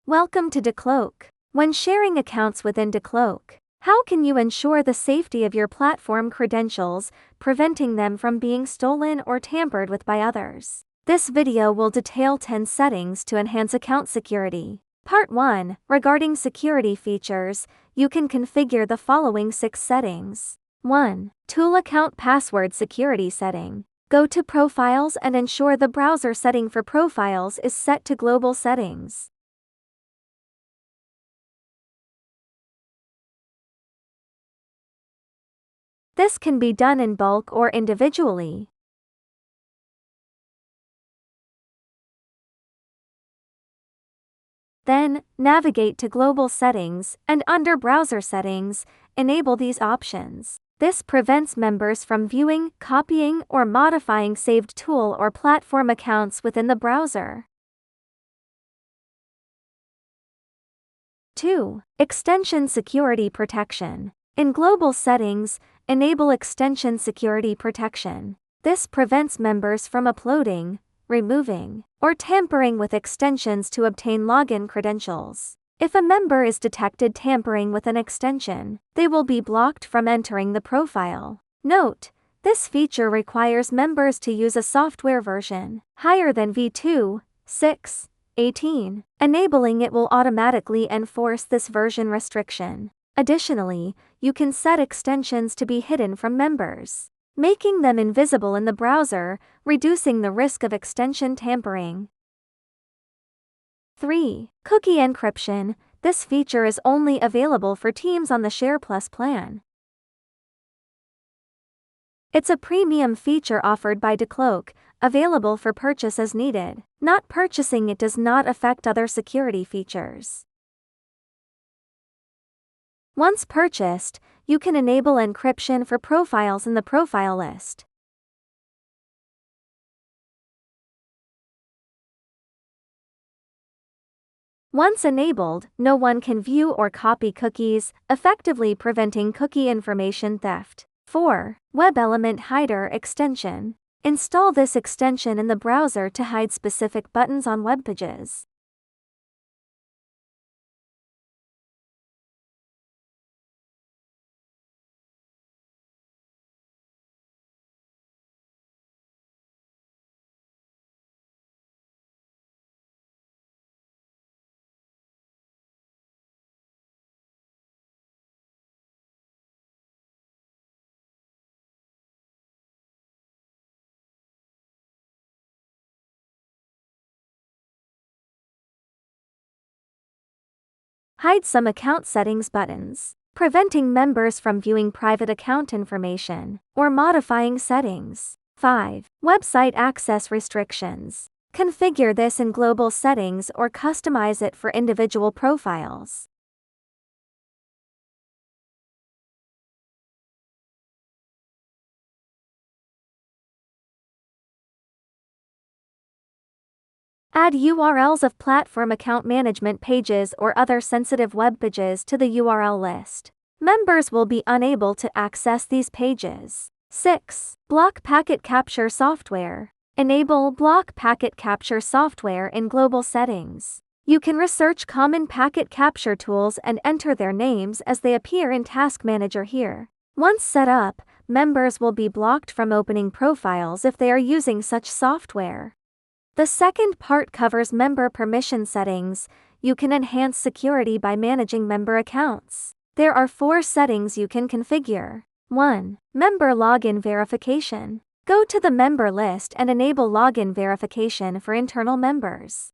Welcome to DICloak. When sharing accounts within DICloak, how can you ensure the safety of your platform credentials, preventing them from being stolen or tampered with by others? This video will detail 10 settings to enhance account security. Part 1. Regarding security features, you can configure the following 6 settings. 1. Tool Account Password Security Setting. Go to Profiles and ensure the browser setting for profiles is set to Global Settings. This can be done in bulk or individually. Then, navigate to Global Settings, and under Browser Settings, enable these options. This prevents members from viewing, copying, or modifying saved tool or platform accounts within the browser. 2. Extension Security Protection. In Global Settings, enable Extension Security Protection. This prevents members from uploading, removing, or tampering with extensions to obtain login credentials. If a member is detected tampering with an extension, they will be blocked from entering the profile. Note: this feature requires members to use a software version higher than v2.6.18. Enabling it will automatically enforce this version restriction. Additionally, you can set extensions to be hidden from members, making them invisible in the browser, reducing the risk of extension tampering. 3. Cookie Encryption. This feature is only available for teams on the Share Plus plan. It's a premium feature offered by DICloak, available for purchase as needed. Not purchasing it does not affect other security features. Once purchased, you can enable encryption for profiles in the profile list. Once enabled, no one can view or copy cookies, effectively preventing cookie information theft. 4. Web Element Hider Extension. Install this extension in the browser to hide specific buttons on webpages. Hide some account settings buttons, preventing members from viewing private account information or modifying settings. 5. Website access restrictions. Configure this in Global Settings or customize it for individual profiles. Add URLs of platform account management pages or other sensitive web pages to the URL list. Members will be unable to access these pages. 6. Block Packet Capture Software. Enable Block Packet Capture software in Global Settings. You can research common packet capture tools and enter their names as they appear in Task Manager here. Once set up, members will be blocked from opening profiles if they are using such software. The second part covers member permission settings. You can enhance security by managing member accounts. There are 4 settings you can configure. 1. Member Login Verification. Go to the member list and enable login verification for internal members.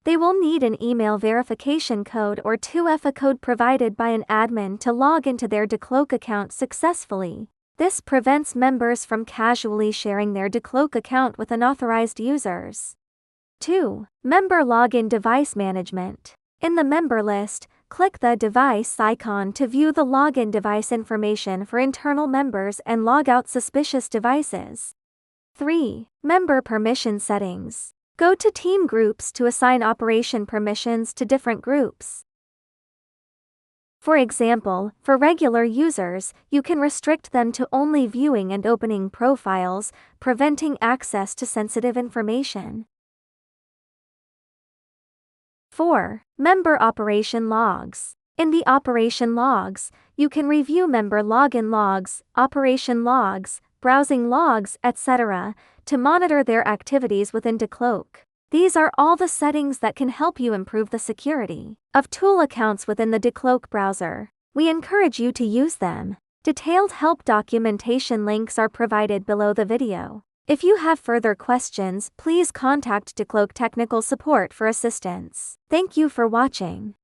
They will need an email verification code or 2FA code provided by an admin to log into their DICloak account successfully. This prevents members from casually sharing their DICloak account with unauthorized users. 2. Member Login Device Management. In the member list, click the device icon to view the login device information for internal members and log out suspicious devices. 3. Member Permission Settings. Go to Team Groups to assign operation permissions to different groups. For example, for regular users, you can restrict them to only viewing and opening profiles, preventing access to sensitive information. 4. Member operation logs. In the operation logs, you can review member login logs, operation logs, browsing logs, etc., to monitor their activities within DICloak. These are all the settings that can help you improve the security of tool accounts within the DICloak browser. We encourage you to use them. Detailed help documentation links are provided below the video. If you have further questions, please contact DICloak technical support for assistance. Thank you for watching.